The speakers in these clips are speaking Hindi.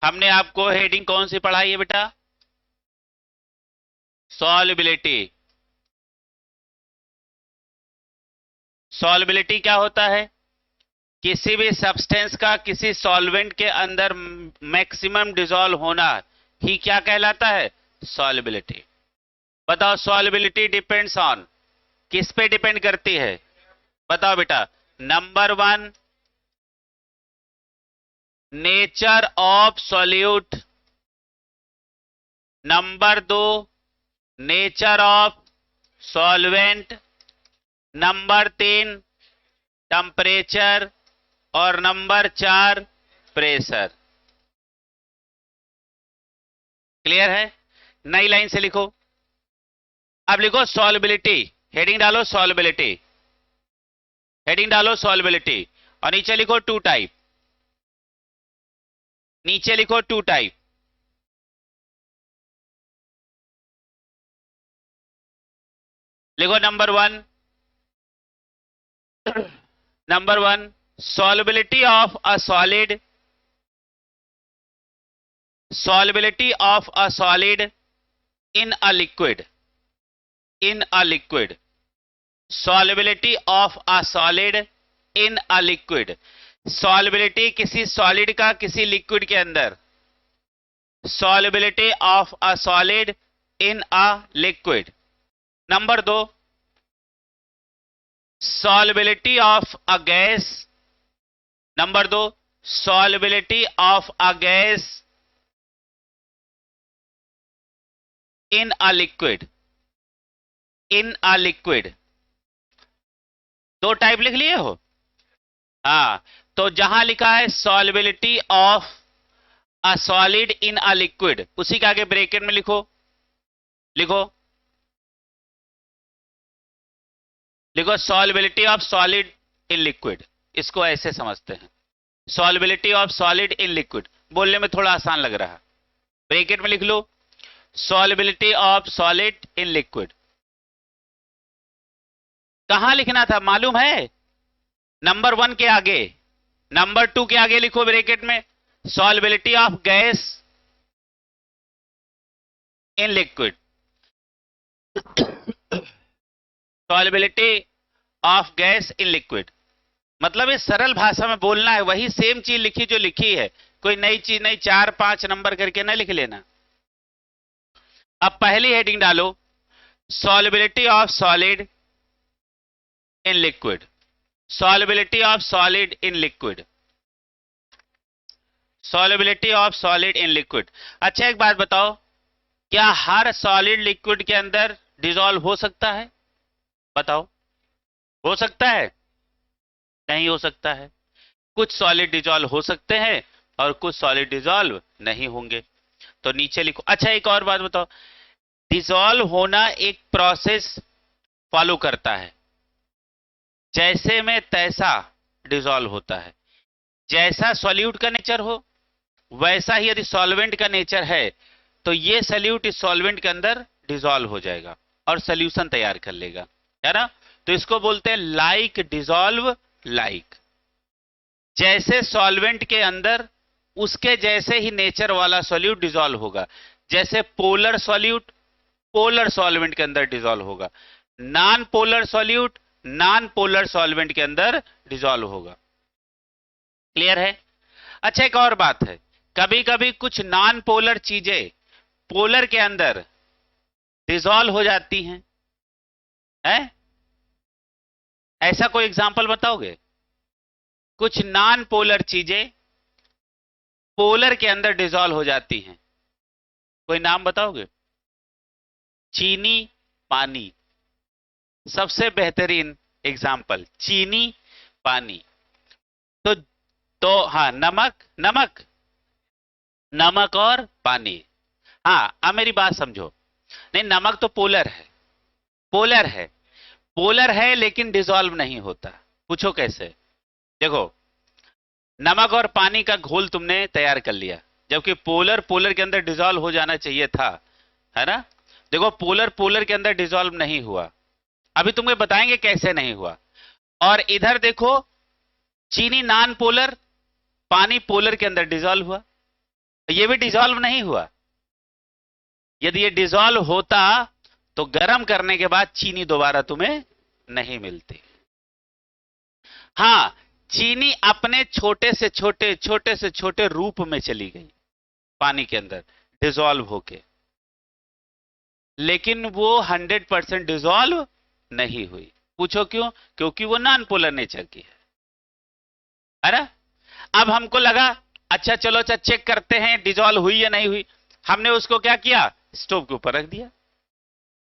हमने आपको हेडिंग कौन सी पढ़ाई है बेटा? सॉल्युबिलिटी। सॉल्युबिलिटी क्या होता है? किसी भी सब्सटेंस का किसी सॉल्वेंट के अंदर मैक्सिमम डिसॉल्व होना ही क्या कहलाता है? सॉल्युबिलिटी। बताओ, सॉल्युबिलिटी डिपेंड्स ऑन, किस पे डिपेंड करती है? बताओ बेटा। Number one, nature of solute. Number दो, नेचर ऑफ सॉल्वेंट। नंबर तीन, टेम्परेचर। और नंबर चार, प्रेशर। क्लियर है? नई लाइन से लिखो। अब लिखो सॉल्युबिलिटी, हेडिंग डालो सॉल्युबिलिटी, हेडिंग डालो सॉल्युबिलिटी, और नीचे लिखो टू टाइप, नीचे लिखो टू टाइप। लिखो number one, number one, solubility of a solid, solubility of a solid in a liquid, in a liquid, solubility of a solid in a liquid, solubility किसी solid का किसी liquid के अंदर, solubility of a solid in a liquid. Number दो, solubility of a gas, number दो, solubility of a gas in a liquid, in a liquid. दो टाइप लिख लिए हो? हाँ, तो जहां लिखा है solubility of a solid in a liquid, उसी के आगे ब्रैकेट में लिखो, लिखो, लिखो solubility of solid in liquid। इसको ऐसे समझते हैं, solubility of solid in liquid, बोलने में थोड़ा आसान लग रहा है। ब्रैकेट में लिख लो solubility of solid in liquid। कहां लिखना था मालूम है? नंबर वन के आगे, नंबर टू के आगे लिखो ब्रैकेट में solubility of gas in liquid, solubility of gas in liquid। मतलब इस सरल भाषा में बोलना है, वही सेम चीज लिखी जो लिखी है, कोई नई चीज नहीं, 4-5 नंबर करके ना लिख लेना। अब पहली हेडिंग डालो solubility of solid in liquid, solubility of solid in liquid, solubility of solid in liquid। अच्छा एक बात बताओ, क्या हर सॉलिड लिक्विड के अंदर डिसॉल्व हो सकता है? बताओ, हो सकता है? नहीं हो सकता है। कुछ सॉलिड डिसॉल्व हो सकते हैं और कुछ सॉलिड डिसॉल्व नहीं होंगे। तो नीचे लिखो। अच्छा एक और बात बताओ, डिसॉल्व होना एक प्रोसेस फॉलो करता है, जैसे में तैसा डिसॉल्व होता है। जैसा सॉल्यूट का नेचर हो वैसा ही यदि सॉल्वेंट का नेचर है तो ये सॉल्यूट इस सॉल्वेंट के अंदर डिसॉल्व हो जाएगा और सॉल्यूशन तैयार कर लेगा, है ना? तो इसको बोलते हैं लाइक डिसॉल्व लाइक। जैसे सॉल्वेंट के अंदर उसके जैसे ही नेचर वाला सॉल्यूट डिसॉल्व होगा। जैसे पोलर सॉल्यूट पोलर सॉल्वेंट के अंदर डिसॉल्व होगा, non polar solute non polar solvent के अंदर डिसॉल्व होगा। क्लियर है? अच्छा एक और बात है, कभी कभी कुछ नॉन पोलर चीजें पोलर के अंदर डिसॉल्व हो जाती हैं, है? ऐसा कोई एग्जांपल बताओगे? कुछ नॉन पोलर चीजें पोलर के अंदर डिसॉल्व हो जाती हैं, कोई नाम बताओगे? चीनी, पानी, सबसे बेहतरीन एग्जाम्पल, चीनी पानी। तो हाँ, नमक, नमक, नमक और पानी। हाँ, अब मेरी बात समझो। नहीं, नमक तो पोलर है, पोलर है, पोलर है लेकिन डिसॉल्व नहीं होता। पूछो कैसे? देखो, नमक और पानी का घोल तुमने तैयार कर लिया, जबकि पोलर पोलर के अंदर डिसॉल्व हो जाना चाहिए था, है ना? देखो, पोलर पोलर के अंदर डिसॉल्व नहीं हुआ, अभी तुम्हें बताएंगे कैसे नहीं हुआ। और इधर देखो, चीनी नॉन पोलर, पानी पोलर के अंदर डिसॉल्व हुआ। ये भी डिसॉल्व नहीं हुआ। यदि ये डिसॉल्व होता तो गर्म करने के बाद चीनी दोबारा तुम्हें नहीं मिलती। हाँ, चीनी अपने छोटे से छोटे रूप में चली गई पानी के अंदर डिसॉल्व होके, लेकिन वो 100% डिसॉल्व नहीं हुई। पूछो क्यों? क्योंकि वो नॉन पोलर नेचर की है ना। अब हमको लगा अच्छा चलो अच्छा चेक करते हैं डिसॉल्व हुई या नहीं हुई। हमने उसको क्या किया, स्टोव के ऊपर रख दिया,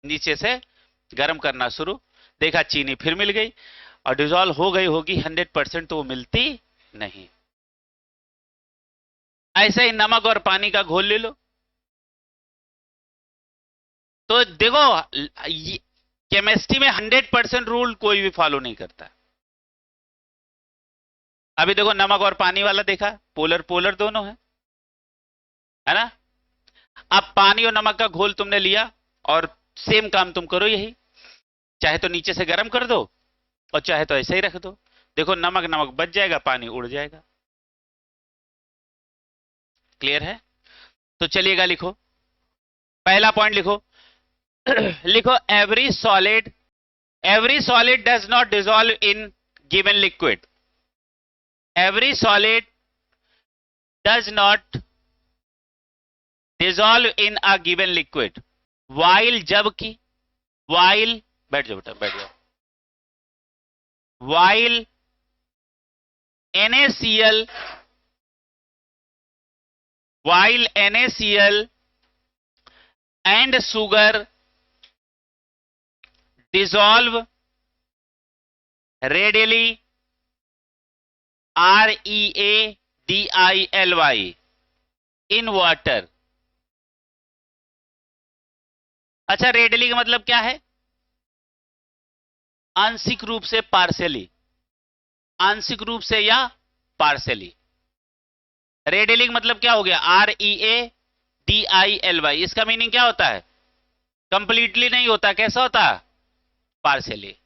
नीचे से गर्म करना शुरू, देखा चीनी फिर मिल गई और डिसॉल्व हो गई होगी 100%, तो वो मिलती नहीं। ऐसे ही नमक और पानी का घोल ले लो, तो देखो केमिस्ट्री में 100% रूल कोई भी फॉलो नहीं करता। अभी देखो नमक और पानी वाला देखा, पोलर पोलर दोनों है ना। अब पानी और नमक का घोल तुमने लिया और सेम काम तुम करो यही, चाहे तो नीचे से गर्म कर दो और चाहे तो ऐसे ही रख दो। देखो नमक नमक बच जाएगा, पानी उड़ जाएगा। क्लियर है? तो चलिएगा लिखो, पहला पॉइंट लिखो। लिखो every solid does not dissolve in given liquid. Every solid does not dissolve in a given liquid while, जबकि, while, बैठ जाओ बेटा बैठ जाओ, while NaCl and sugar dissolve readily, READILY, in water. अच्छा, रेडली का मतलब क्या है? आंशिक रूप से, पार्शियली, आंशिक रूप से या पार्शियली। रेडली का मतलब क्या हो गया? READILY। इसका मीनिंग क्या होता है? कंप्लीटली नहीं होता, कैसा होता है? पार्शियली।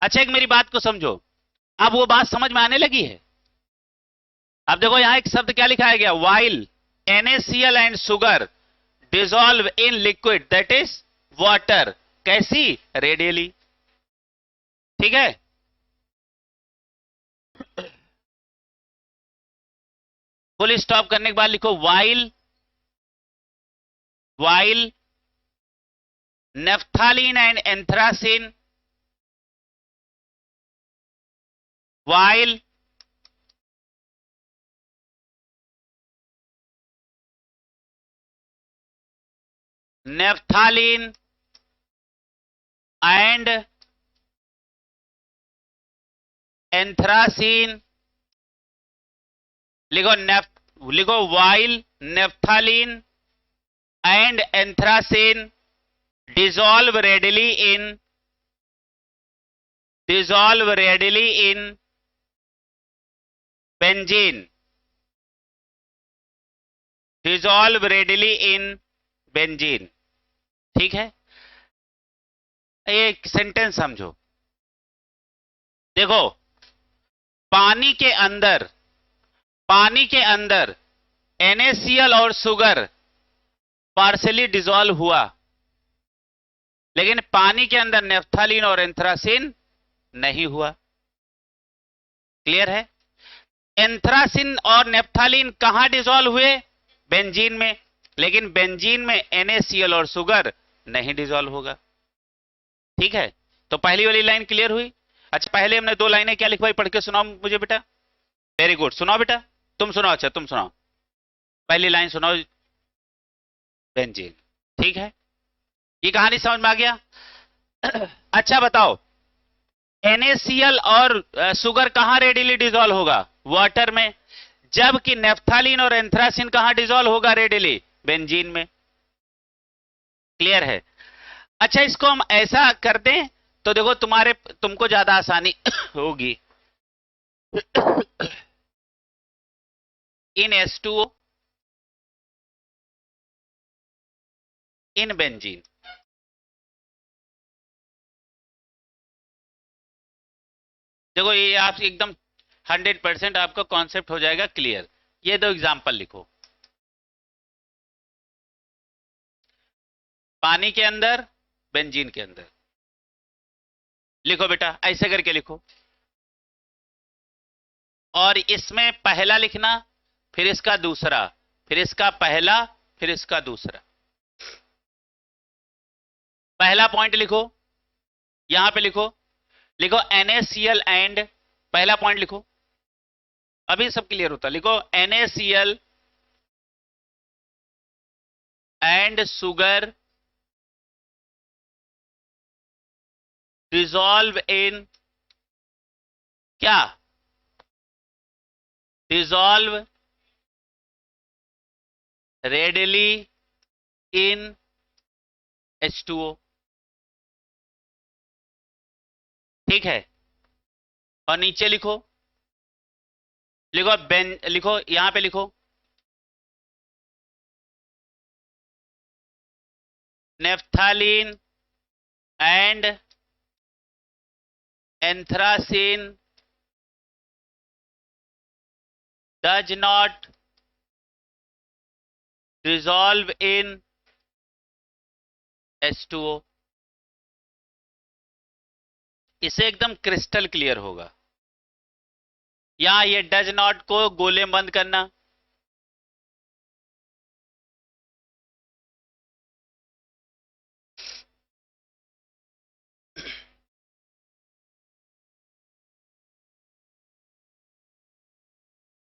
अच्छा एक मेरी बात को समझो, अब वो बात समझ में आने लगी है। अब देखो यहां एक शब्द क्या लिखा गया, while NaCl and sugar dissolve in liquid that is water, कैसी? रेडियली। ठीक है, फुल स्टॉप करने के बाद लिखो while naphthalene and anthracene, while naphthalene and anthracene, लिखो while naphthalene and anthracene dissolve readily in benzene, dissolve readily in benzene। ठीक है, एक सेंटेंस समझो। देखो पानी के अंदर NaCl और शुगर पार्शियली डिसॉल्व हुआ, लेकिन पानी के अंदर नेफ्थालीन और एंथ्रासिन नहीं हुआ। क्लियर है? एंथ्रासिन और नेफ्थालीन कहां डिसॉल्व हुए? बेंजीन में, लेकिन बेंजीन में NaCl और शुगर नहीं डिसॉल्व होगा। ठीक है, तो पहली वाली लाइन क्लियर हुई। अच्छा पहले हमने दो लाइनें क्या लिखवाई, पढ़ के सुनाओ मुझे बेटा। वेरी गुड, सुनाओ बेटा, तुम सुनाओ। अच्छा तुम सुनाओ, पहली लाइन सुनाओ, बेंजीन। ठीक है, ये कहानी समझ में आ गया? अच्छा बताओ, NaCl और शुगर कहां रेडिली डिसॉल्व होगा? वाटर में। जबकि नेफ्थालीन और एंथ्रासिन कहां डिसॉल्व होगा रेडिली? बेंजीन में। क्लियर है? अच्छा इसको हम ऐसा कर दें तो देखो तुमको ज्यादा आसानी होगी। इन H2O इन बेंजीन। देखो ये आप एकदम 100% आपका कॉन्सेप्ट हो जाएगा क्लियर। ये दो एग्जांपल लिखो, पानी के अंदर, बेंजीन के अंदर। लिखो बेटा, ऐसे करके लिखो। और इसमें पहला लिखना, फिर इसका दूसरा, फिर इसका पहला, फिर इसका दूसरा। पहला पॉइंट लिखो, यहां पे लिखो, लिखो NaCl एंड, पहला पॉइंट लिखो, अभी सब क्लियर होता। लिखो NaCl एंड सुगर डिसॉल्व इन क्या? डिसॉल्व रेडली इन H2O। ठीक है। और नीचे लिखो, लिखो लिखो यहां पे लिखो naphthalene and anthracene does not dissolve in H2O। इसे एकदम क्रिस्टल क्लियर होगा। यहां ये डज नॉट को गोले बंद करना,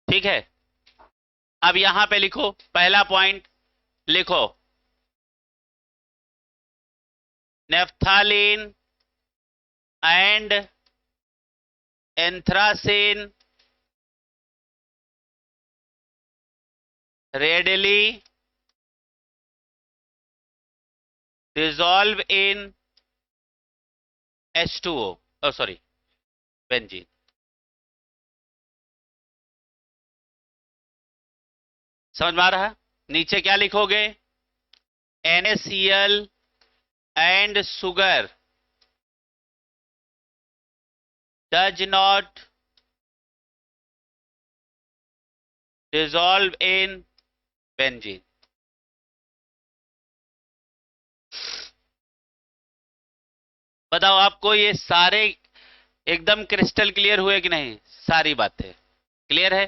ठीक है। अब यहां पे लिखो पहला पॉइंट, लिखो naphthalene and anthracene readily dissolve in H2O, oh sorry, benzene. समझ में आ रहा? नीचे क्या लिखोगे? NaCl and sugar does not dissolve in benzene. बताओ आपको ये सारे एकदम क्रिस्टल क्लियर हुए कि नहीं? सारी बातें क्लियर है।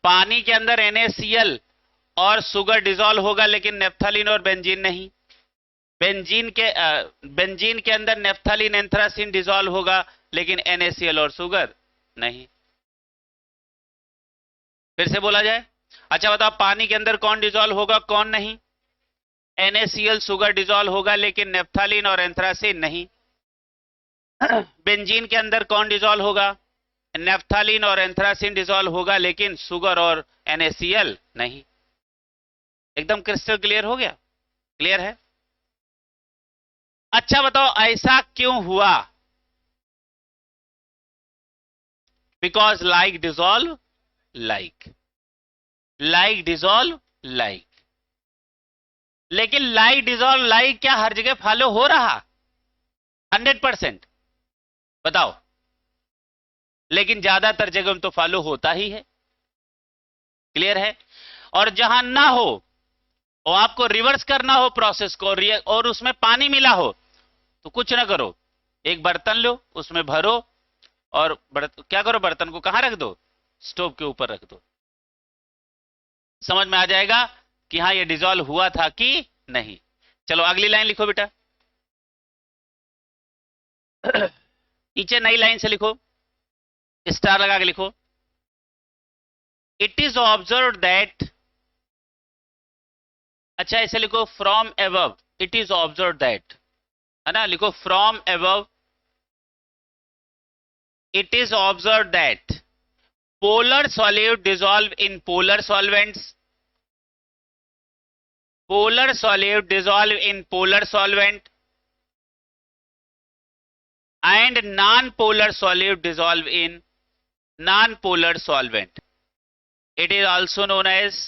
पानी के अंदर NaCl और सुगर डिसॉल्व होगा, लेकिन नेफ्थालीन और बेंजीन नहीं। बेंजीन के अंदर नेफ्थालीन एंथ्रासीन डिसॉल्व होगा, लेकिन NaCl और सुगर नहीं। फिर से बोला जाए। अच्छा बताओ, पानी के अंदर कौन डिसॉल्व होगा, कौन नहीं? NaCl सुगर डिसॉल्व होगा, लेकिन नेफ्थालीन और एंथ्रासीन नहीं। बेंजीन के अंदर कौन डिसॉल्व होगा? नेफ्थालीन और एंथ्रासीन डिसॉल्व होगा, लेकिन सुगर और NaCl नहीं। एकदम क्रिस्टल क्लियर हो गया? क्लियर है? अच्छा बताओ, ऐसा क्यों हुआ? Because like dissolve like, like dissolve like. लेकिन लाइक डिसॉल्व लाइक क्या हर जगह फॉलो हो रहा? 100%। बताओ। लेकिन ज्यादातर जगह में तो फॉलो होता ही है। क्लियर है? और जहां ना हो और आपको रिवर्स करना हो प्रोसेस को, और उसमें पानी मिला हो, तो कुछ ना करो, एक बर्तन लो, उसमें भरो, और क्या करो, बर्तन को कहां रख दो? स्टोव के ऊपर रख दो। समझ में आ जाएगा कि हाँ ये डिसॉल्व हुआ था कि नहीं। चलो अगली लाइन लिखो बेटा। नीचे नई लाइन से लिखो, स्टार लगा के लिखो। इट इज ऑब्जर्व दैट, अच्छा ऐसे लिखो, from above it is observe that, है ना? लिखो from above it is observe that polar solute dissolve in polar solvents, polar solute dissolve in polar solvent, and non-polar solute dissolve in non-polar solvent. It is also known as,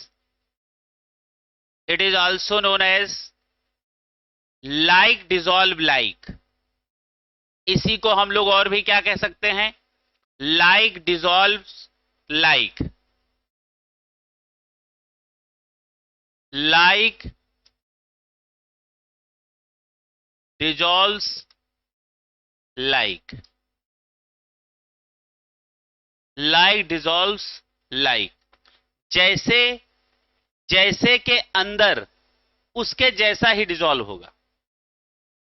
it is also known as like dissolve like। इसी को हम लोग और भी क्या कह सकते हैं? like dissolves like, like dissolves like dissolves like, जैसे जैसे के अंदर उसके जैसा ही डिसॉल्व होगा।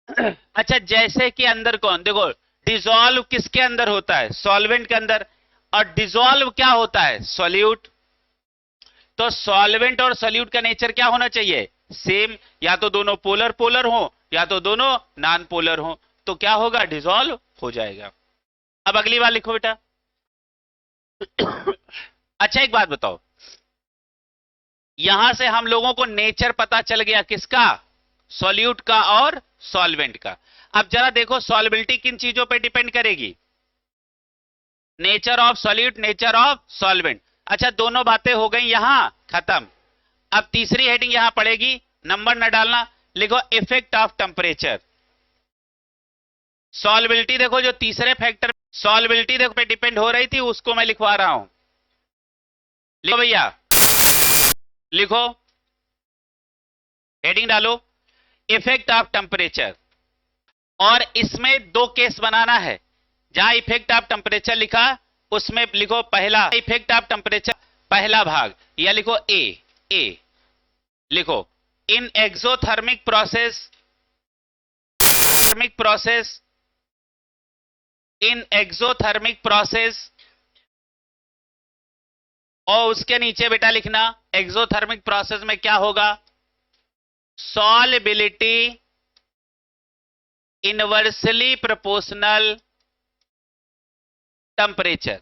अच्छा, जैसे के अंदर कौन, देखो डिसॉल्व किसके अंदर होता है, सॉल्वेंट के अंदर, और डिसॉल्व क्या होता है, सॉल्यूट। तो सॉल्वेंट और सॉल्यूट का नेचर क्या होना चाहिए, सेम, या तो दोनों पोलर पोलर हो या तो दोनों नॉन पोलर हो, तो क्या होगा, डिसॉल्व हो जाएगा। अब अगली बार लिखो बेटा। अच्छा एक बात बताओ, यहां से हम लोगों को नेचर पता चल गया किसका, सॉल्यूट का और सॉल्वेंट का। अब जरा देखो सॉल्बिलिटी किन चीजों पे डिपेंड करेगी, nature of solute, nature of solvent. अच्छा दोनों बातें हो गई यहां खत्म। अब तीसरी हेडिंग यहां पड़ेगी, नंबर न डालना, लिखो इफेक्ट ऑफ टेम्परेचर। सॉल्बिलिटी देखो जो तीसरे फैक्टर, सॉल्बिलिटी देखो पे डिपेंड हो रही थी, उसको मैं लिखवा रहा हूं। लिखो भैया, लिखो, हेडिंग डालो इफेक्ट ऑफ टेम्परेचर। और इसमें दो केस बनाना है, जहां इफेक्ट ऑफ टेम्परेचर लिखा उसमें लिखो पहला इफेक्ट ऑफ टेम्परेचर पहला भाग, या लिखो ए लिखो, इन एक्सोथर्मिक प्रोसेस, इन एक्सोथर्मिक प्रोसेस, और उसके नीचे बेटा लिखना एक्सोथर्मिक प्रोसेस में क्या होगा, सॉल्बिलिटी इनवर्सली प्रोपोर्शनल टेम्परेचर,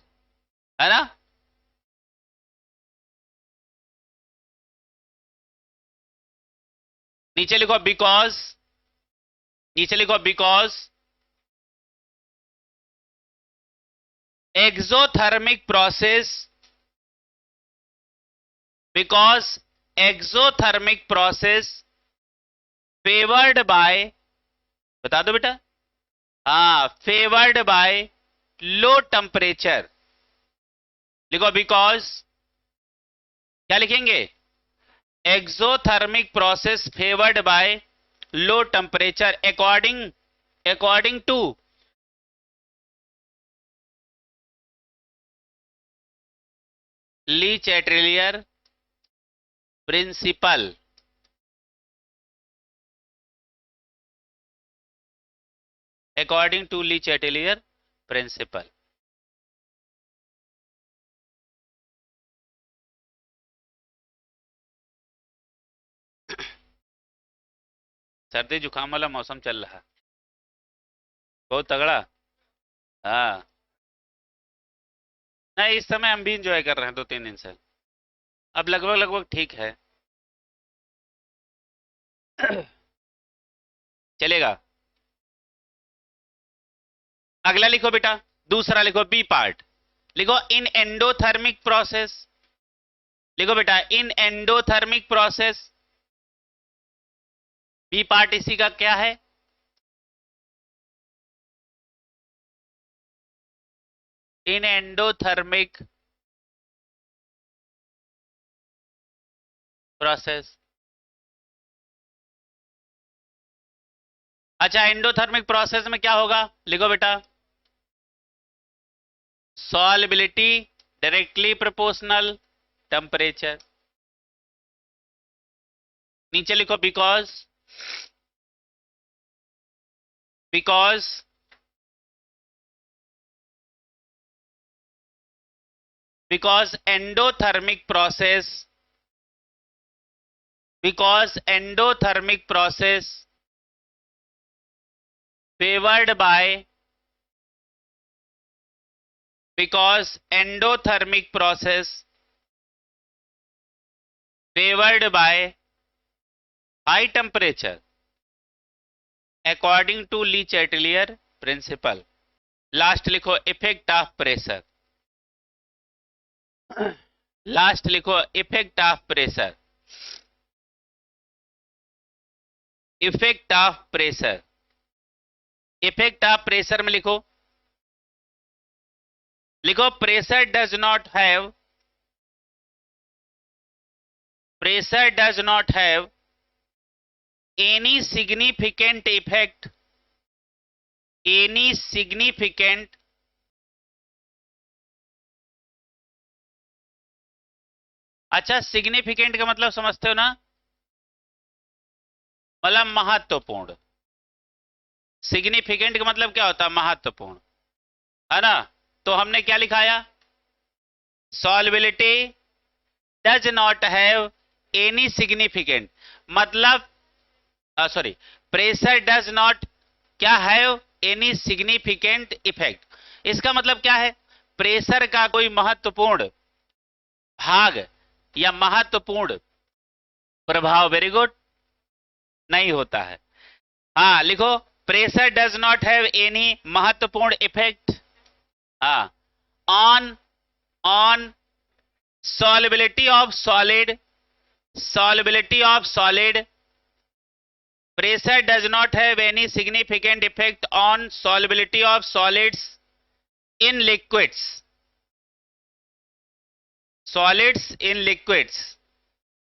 है ना। नीचे लिखो बिकॉज, नीचे लिखो because exothermic process, because exothermic process favoured by, बता दो बेटा, फेवर्ड बाय लो टेम्परेचर। लिखो बिकॉज, क्या लिखेंगे, exothermic process favoured by low temperature according to Le Chatelier principle. According to Le Chatelier principle. सर्दी जुकाम वाला मौसम चल रहा है बहुत तगड़ा। हाँ नहीं, इस समय हम भी इंजॉय कर रहे हैं 2-3 दिन से, अब लगभग लगभग ठीक है, चलेगा। अगला लिखो बेटा, दूसरा लिखो बी पार्ट, लिखो इन एंडोथर्मिक प्रोसेस, लिखो बेटा इन एंडोथर्मिक प्रोसेस, बी पार्ट इसी का क्या है, इन एंडोथर्मिक प्रोसेस। अच्छा एंडोथर्मिक प्रोसेस में क्या होगा, लिखो बेटा सॉल्बिलिटी डायरेक्टली प्रोपोर्शनल टेम्परेचर। नीचे लिखो because, because because endothermic process, because endothermic process favored by, because endothermic process favored by high temperature according to Le Chatelier principle. Last लिखो इफेक्ट ऑफ प्रेशर, लास्ट लिखो effect of pressure, effect of pressure. Effect of pressure में लिखो, लिखो pressure does not have, pressure does not have any significant effect any significant अच्छा, सिग्निफिकेंट का मतलब समझते हो ना, मतलब महत्वपूर्ण। सिग्निफिकेंट का मतलब क्या होता है? महत्वपूर्ण, है ना। तो हमने क्या लिखाया? Solubility does not have any significant, मतलब सॉरी, प्रेशर डज नॉट क्या हैव एनी सिग्निफिकेंट इफेक्ट। इसका मतलब क्या है? प्रेशर का कोई महत्वपूर्ण भाग या महत्वपूर्ण प्रभाव, वेरी गुड, नहीं होता है। हाँ लिखो, pressure does not have any महत्वपूर्ण इफेक्ट हाँ on on solubility of solid, solubility of solid, pressure does not have any significant effect on solubility of solids in liquids, solids in liquids,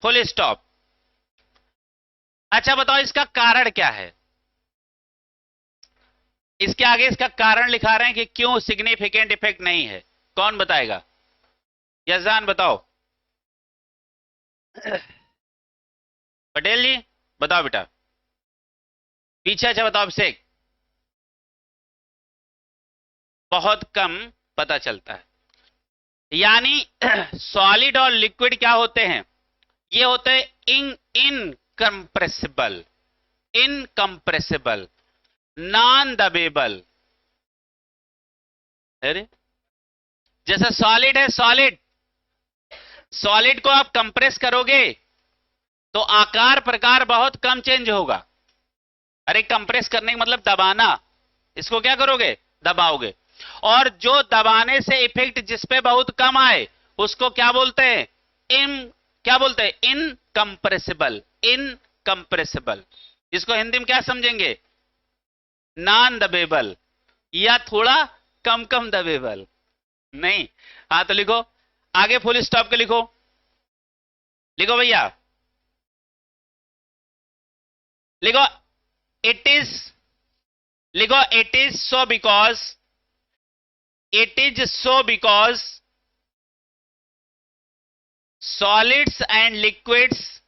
full stop। अच्छा बताओ इसका कारण क्या है? इसके आगे इसका कारण लिखा रहे हैं कि क्यों सिग्निफिकेंट इफेक्ट नहीं है। कौन बताएगा? यजान बताओ। पटेल जी बताओ बेटा। पीछे अच्छा बताओ अभिषेक। बहुत कम पता चलता है। यानी सॉलिड और लिक्विड क्या होते हैं? ये होते हैं इनकंप्रेसिबल, इनकंप्रेसिबल, नॉन दबेबल। अरे जैसा सॉलिड है, सॉलिड, सॉलिड को आप कंप्रेस करोगे तो आकार प्रकार बहुत कम चेंज होगा। अरे कंप्रेस करने का मतलब दबाना, इसको क्या करोगे? दबाओगे। और जो दबाने से इफेक्ट जिस पे बहुत कम आए उसको क्या बोलते हैं? इन क्या बोलते हैं? Incompressible, incompressible. इसको हिंदी में क्या समझेंगे? नॉन दबेबल, या थोड़ा कम कम दबेबल। नहीं, हाँ तो लिखो आगे, फुल स्टॉप के लिखो, लिखो भैया, लिखो इट इज, लिखो it is so because, it is so because solids and liquids,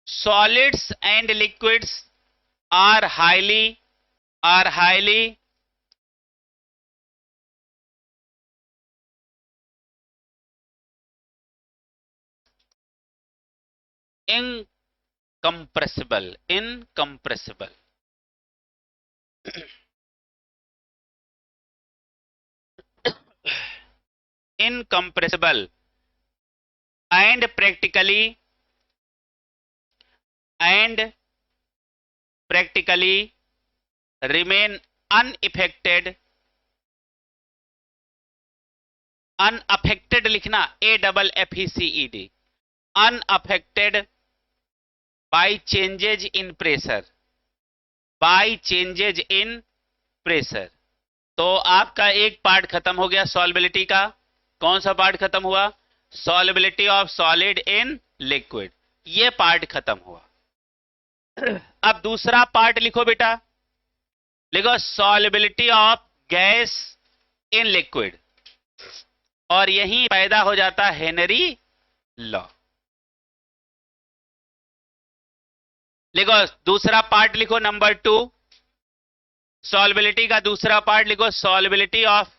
solids and liquids are highly, are highly incompressible, incompressible। incompressible and practically, and practically remain unaffected, unaffected लिखना, A double F E C E D, unaffected by changes in pressure, by changes in pressure। तो आपका एक पार्ट खत्म हो गया सॉल्युबिलिटी का। कौन सा पार्ट खत्म हुआ? Solubility of solid in liquid, ये पार्ट खत्म हुआ। अब दूसरा पार्ट लिखो बेटा, लिखो solubility of gas in liquid, और यहीं पैदा हो जाता हेनरी लॉ। लिखो दूसरा पार्ट, लिखो नंबर 2, सॉल्युबिलिटी का दूसरा पार्ट लिखो, solubility of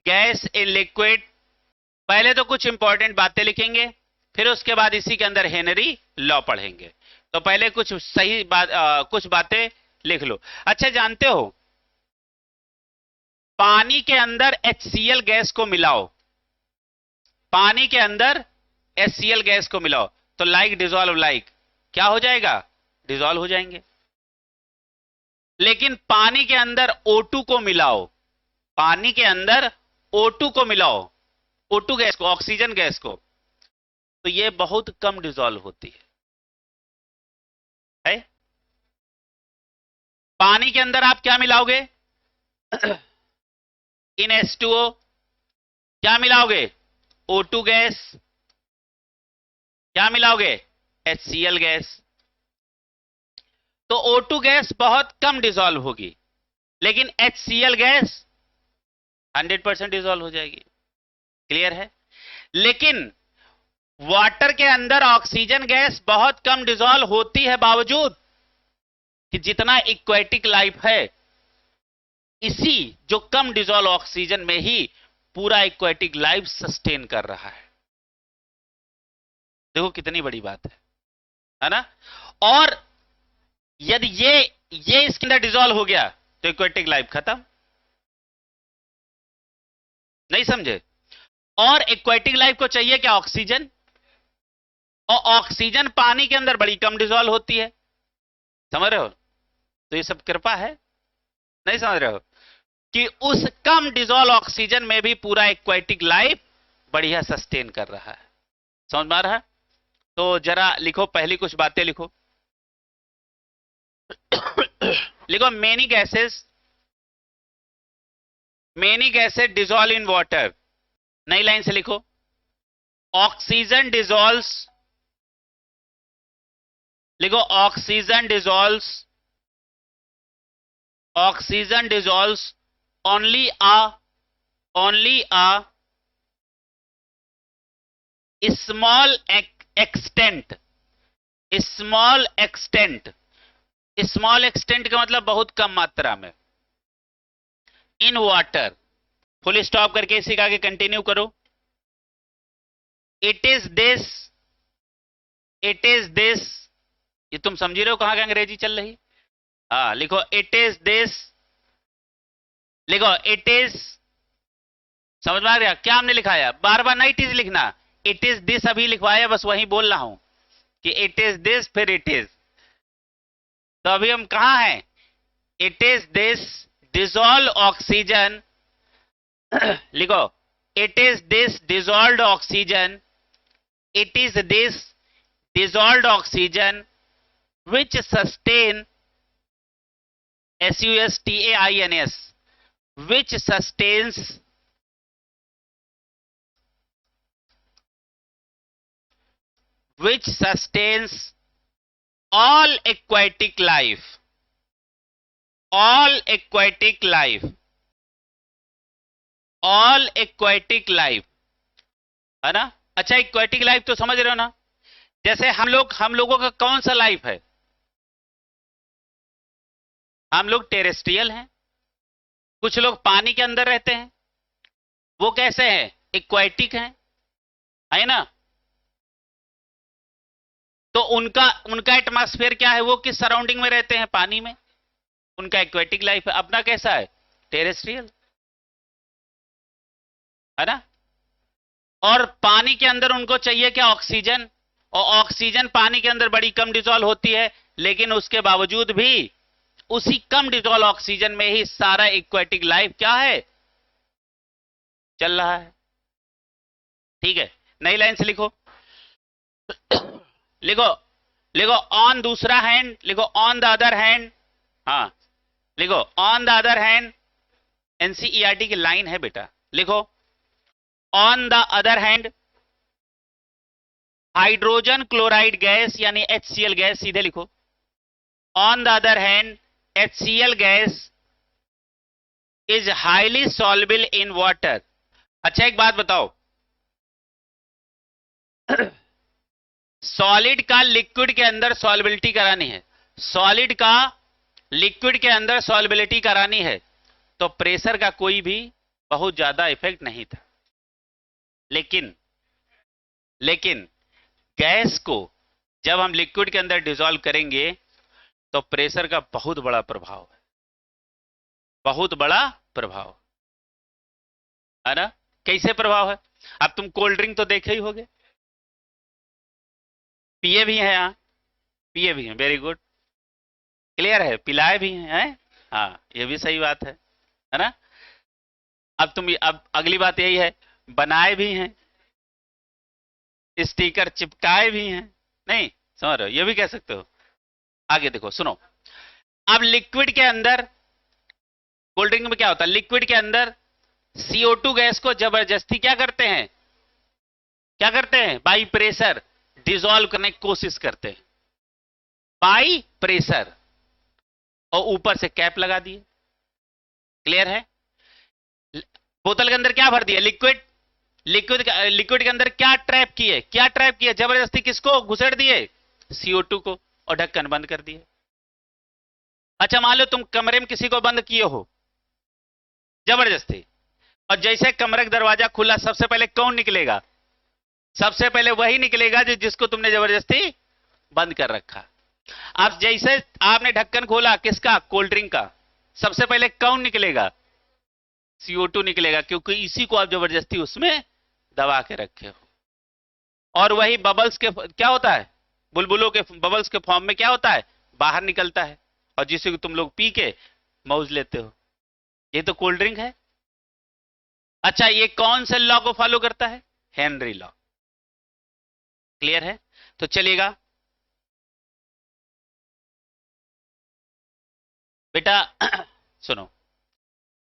gas in liquid. पहले तो कुछ इंपॉर्टेंट बातें लिखेंगे, फिर उसके बाद इसी के अंदर हेनरी लॉ पढ़ेंगे। तो पहले कुछ सही बात, कुछ बातें लिख लो। अच्छा जानते हो, पानी के अंदर HCl गैस को मिलाओ, पानी के अंदर HCl गैस को मिलाओ तो लाइक डिजॉल्व लाइक क्या हो जाएगा? डिजॉल्व हो जाएंगे। लेकिन पानी के अंदर O2 को मिलाओ, पानी के अंदर O2 को मिलाओ, O2 गैस को, ऑक्सीजन गैस को, तो ये बहुत कम डिजॉल्व होती है। पानी के अंदर आप क्या मिलाओगे? इन H2O क्या मिलाओगे? O2 gas. क्या मिलाओगे? HCl gas. तो O2 गैस बहुत कम डिसॉल्व होगी, लेकिन HCl गैस 100% डिसॉल्व हो जाएगी। क्लियर है? लेकिन वाटर के अंदर ऑक्सीजन गैस बहुत कम डिसॉल्व होती है, बावजूद कि जितना एक्वेटिक लाइफ है, इसी जो कम डिसॉल्व ऑक्सीजन में ही पूरा एक्वेटिक लाइफ सस्टेन कर रहा है। देखो कितनी बड़ी बात है ना? और यदि ये इसके अंदर डिसॉल्व हो गया तो एक्वेटिक लाइफ खत्म। नहीं समझे? और एक्वेटिक लाइफ को चाहिए क्या? ऑक्सीजन। और ऑक्सीजन पानी के अंदर बड़ी कम डिसॉल्व होती है। समझ रहे हो? तो ये सब कृपा है। नहीं समझ रहे हो कि उस कम डिसॉल्व ऑक्सीजन में भी पूरा एक्वेटिक लाइफ बढ़िया सस्टेन कर रहा है। समझ में आ रहा है? तो जरा लिखो, पहली कुछ बातें लिखो। लिखो, many gases dissolve in water. नई लाइन से लिखो, ऑक्सीजन डिसॉल्व्स। लिखो, oxygen dissolves only a small extent। Small extent का मतलब बहुत कम मात्रा में। इन वाटर, फुल स्टॉप करके इसी का आगे कंटिन्यू करो। It is this. ये तुम समझ रहे हो कहां का अंग्रेजी चल रही? हाँ, लिखो इट इज दिस। लिखो इट इज। समझ में आ गया क्या हमने लिखाया? बार बार नहीं इट इज लिखना, इट इज दिस अभी लिखवाया, बस वही बोल रहा हूं कि इट इज दिस, फिर इट इज। तो अभी हम कहां हैं? It is this dissolve oxygen. लिखो, it is this dissolved oxygen. It is this dissolved oxygen which sustain SUSTAINS, which sustains all aquatic life, all aquatic life है ना? अच्छा, एक्वेटिक लाइफ तो समझ रहे हो ना? जैसे हम लोगों का कौन सा लाइफ है? हम लोग टेरेस्ट्रियल हैं, कुछ लोग पानी के अंदर रहते हैं। वो कैसे हैं? एक्वेटिक हैं, है ना? तो उनका एटमॉस्फेयर क्या है? वो किस सराउंडिंग में रहते हैं? पानी में। उनका एक्वेटिक लाइफ है। अपना कैसा है? टेरेस्ट्रियल, है ना? और पानी के अंदर उनको चाहिए क्या? ऑक्सीजन। और ऑक्सीजन पानी के अंदर बड़ी कम डिसॉल्व होती है, लेकिन उसके बावजूद भी उसी कम डिसॉल्व ऑक्सीजन में ही सारा एक्वेटिक लाइफ क्या है? चल रहा है। ठीक है, नई लाइन से लिखो। लिखो ऑन दूसरा हैंड। लिखो ऑन द अदर हैंड। हाँ, लिखो on the other hand. NCERT की लाइन है बेटा। लिखो on the other hand, hydrogen chloride gas यानी HCl गैस, सीधे लिखो। On the other hand, HCl gas is highly soluble in water. अच्छा, एक बात बताओ, सॉलिड का लिक्विड के अंदर सॉल्युबिलिटी करानी है, सॉलिड का लिक्विड के अंदर सॉल्युबिलिटी करानी है, तो प्रेशर का कोई भी बहुत ज्यादा इफेक्ट नहीं था। लेकिन गैस को जब हम लिक्विड के अंदर डिसॉल्व करेंगे तो प्रेशर का बहुत बड़ा प्रभाव है, बहुत बड़ा प्रभाव है ना? कैसे प्रभाव है? अब तुम कोल्ड ड्रिंक तो देखे ही होगे, पिए भी हैं? यहाँ पिए भी हैं, वेरी गुड, क्लियर है, पिलाए भी हैं। हाँ, ये भी सही बात है ना? अब अगली बात यही है, बनाए भी हैं, स्टिकर चिपकाए भी हैं। नहीं समझ रहे हो? ये भी कह सकते हो। आगे देखो, सुनो। अब लिक्विड के अंदर, कोल्ड ड्रिंक में क्या होता है? लिक्विड के अंदर CO2 गैस को जबरदस्ती क्या करते हैं? बाई प्रेशर डिसॉल्व करने की कोशिश करते हैं, बाई प्रेशर, और ऊपर से कैप लगा दिए। क्लियर है? बोतल के अंदर क्या भर दिया? लिक्विड। लिक्विड के अंदर क्या ट्रैप किए? क्या ट्रैप किए? जबरदस्ती किसको घुसेड़ दिए? CO2 को, और ढक्कन बंद कर दिए। अच्छा मान लो तुम कमरे में किसी को बंद किए हो जबरदस्ती, और जैसे कमरे का दरवाजा खुला, सबसे पहले कौन निकलेगा? सबसे पहले वही निकलेगा जिसको तुमने जबरदस्ती बंद कर रखा। अब जैसे आपने ढक्कन खोला, किसका? कोल्ड ड्रिंक का, सबसे पहले कौन निकलेगा? CO2 निकलेगा, क्योंकि इसी को आप जबरदस्ती उसमें दबा के रखे हो। और वही बबल्स के क्या होता है? बुलबुलों के बबल्स के फॉर्म में क्या होता है? बाहर निकलता है, और जिसे तुम लोग पी के मौज लेते हो। ये तो कोल्ड ड्रिंक है। अच्छा ये कौन से लॉ को फॉलो करता है? Henry law. क्लियर है? तो चलिएगा बेटा सुनो,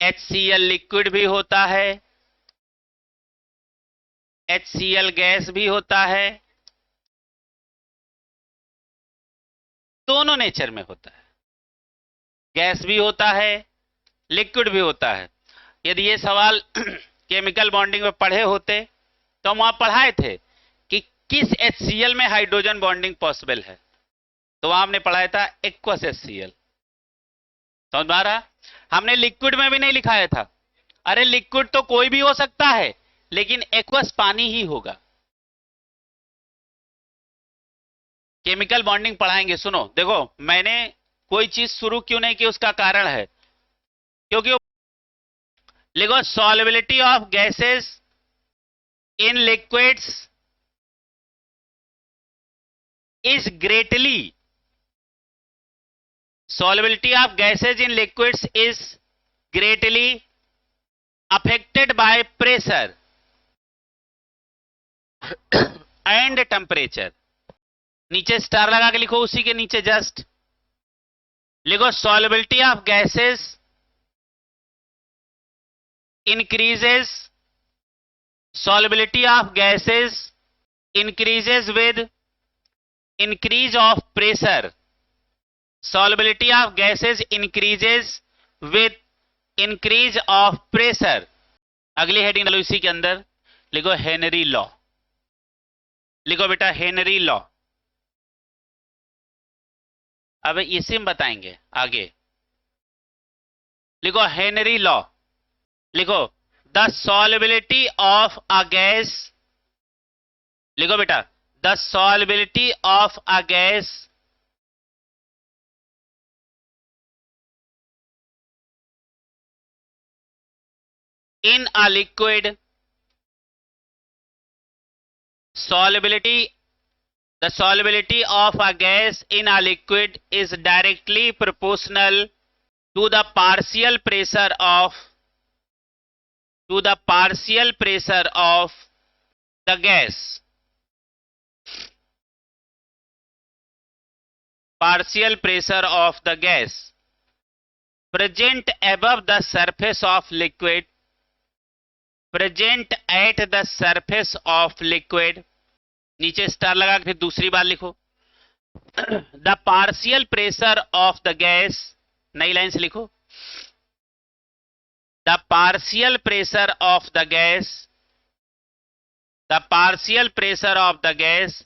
HCl लिक्विड भी होता है, HCl गैस भी होता है, दोनों नेचर में होता है। गैस भी होता है, लिक्विड भी होता है। यदि ये सवाल केमिकल बॉन्डिंग में पढ़े होते तो हम वहां पढ़ाए थे कि किस HCl में हाइड्रोजन बॉन्डिंग पॉसिबल है, तो वहां हमने पढ़ाया था एक्वस HCl। समझ में आ रहा? हमने लिक्विड में भी नहीं लिखाया था। अरे लिक्विड तो कोई भी हो सकता है, लेकिन एक्वस पानी ही होगा। केमिकल बॉन्डिंग पढ़ाएंगे। सुनो देखो, मैंने कोई चीज शुरू क्यों नहीं की, उसका कारण है, क्योंकि लिखो solubility of gases in liquids is greatly, solubility of gases in liquids is greatly affected by pressure and temperature। नीचे स्टार लगा के लिखो, उसी के नीचे जस्ट लिखो solubility of gases increases, solubility of gases increases with increase of pressure, solubility of gases increases with increase of pressure। अगली हेडिंग डालो इसी के अंदर, लिखो हेनरी लॉ। लिखो बेटा हेनरी लॉ। अब इसी में बताएंगे आगे। लिखो हेनरी लॉ। लिखो the solubility of a gas, लिखो बेटा the solubility of a gas in a liquid, the solubility of a gas in a liquid is directly proportional to the partial pressure of the gas, partial pressure of the gas present above the surface of liquid, present at the surface of liquid। नीचे स्टार लगा के फिर दूसरी बार लिखो the partial pressure of the gas, नई लाइन से लिखो the partial pressure of the gas, the partial pressure of the gas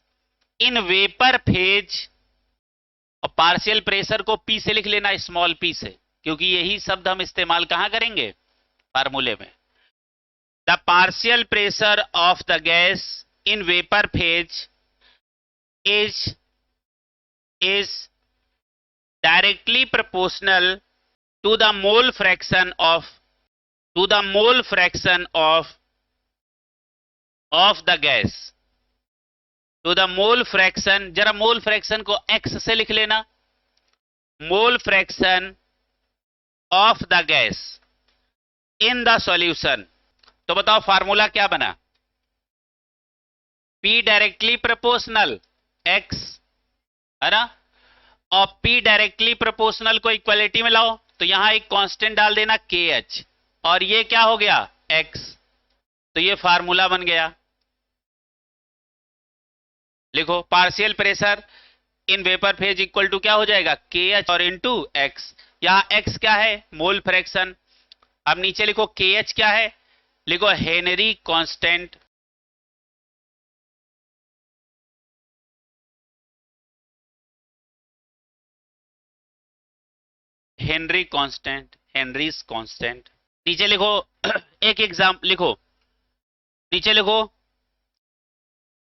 in vapour phase. और पार्शियल प्रेशर को P से लिख लेना, स्मॉल p से, क्योंकि यही शब्द हम इस्तेमाल कहां करेंगे? फार्मूले में। The partial pressure of the gas in vapor phase is directly proportional to the mole fraction of the gas, to the mole fraction। जरा मोल फ्रैक्शन को x से लिख लेना, mole fraction of the gas in the solution. तो बताओ फार्मूला क्या बना? P डायरेक्टली प्रोपोर्शनल x, है ना? और P डायरेक्टली प्रोपोर्शनल को इक्वलिटी में लाओ, तो यहां एक कांस्टेंट डाल देना KH, और ये क्या हो गया? x। तो ये फार्मूला बन गया। लिखो partial pressure in vapour phase equal to क्या हो जाएगा? KH और इनटू x। यहां x क्या है? Mole fraction. अब नीचे लिखो के एच क्या है, लिखो Henry constant. Henry constant, Henrys constant. नीचे लिखो एक एग्जाम लिखो, नीचे लिखो,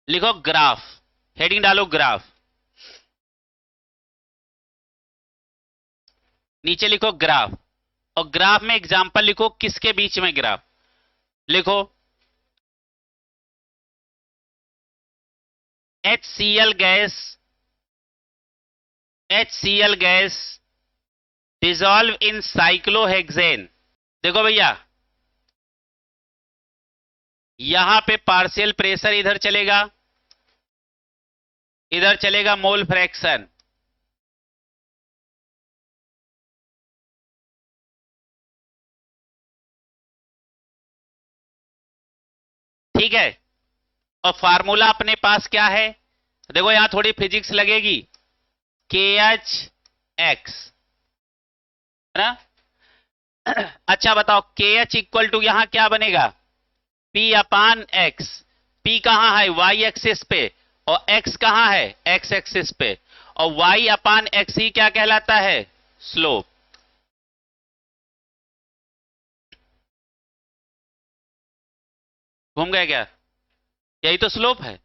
लिखो ग्राफ, हेडिंग डालो ग्राफ, नीचे लिखो ग्राफ, और ग्राफ में एग्जांपल लिखो, किसके बीच में ग्राफ लिखो, HCl gas, HCl gas dissolve in cyclohexane. देखो भैया, यहां पे पार्शियल प्रेशर इधर चलेगा, इधर चलेगा मोल फ्रैक्शन, ठीक है। और फार्मूला अपने पास क्या है, देखो यहां थोड़ी फिजिक्स लगेगी, के एच एक्स, है ना। अच्छा बताओ, के एच इक्वल टू यहां क्या बनेगा, पी अपान एक्स। पी कहां है, वाई एक्सिस पे, और एक्स कहां है, एक्स एक्सिस पे, और वाई अपान एक्स ही क्या कहलाता है, स्लोप। घूम गए क्या, यही तो स्लोप है।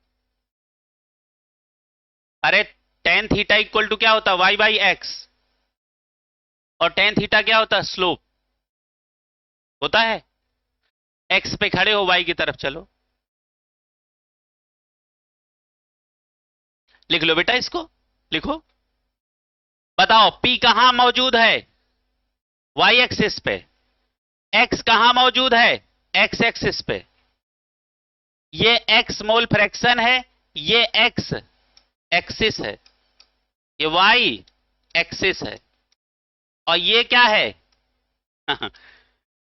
अरे टेन थीटा इक्वल टू क्या होता है, वाई बाई एक्स, और टेन थीटा क्या होता है, स्लोप होता है। एक्स पे खड़े हो, वाई की तरफ चलो, लिख लो बेटा इसको, लिखो। बताओ पी कहां मौजूद है, वाई एक्सिस पे, एक्स कहां मौजूद है, एक्स एक्सिस पे। ये एक्स मोल फ्रैक्शन है, ये एक्स एक्सिस है, ये वाई एक्सिस है, और ये क्या है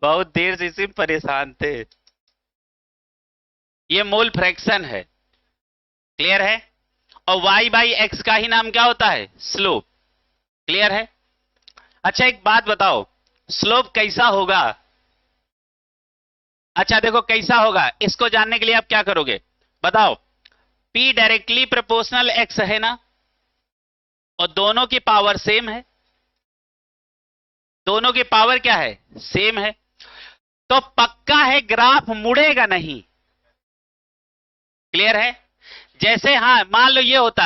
बहुत देर से इसी में परेशान थे, ये मोल फ्रैक्शन है, क्लियर है। और y बाई एक्स का ही नाम क्या होता है, स्लोप, क्लियर है। अच्छा एक बात बताओ, स्लोप कैसा होगा, अच्छा देखो कैसा होगा, इसको जानने के लिए आप क्या करोगे बताओ। p डायरेक्टली प्रोपोर्शनल x है ना, और दोनों की पावर सेम है, दोनों की पावर क्या है, सेम है, तो पक्का है ग्राफ मुड़ेगा नहीं, क्लियर है। जैसे हाँ मान लो ये होता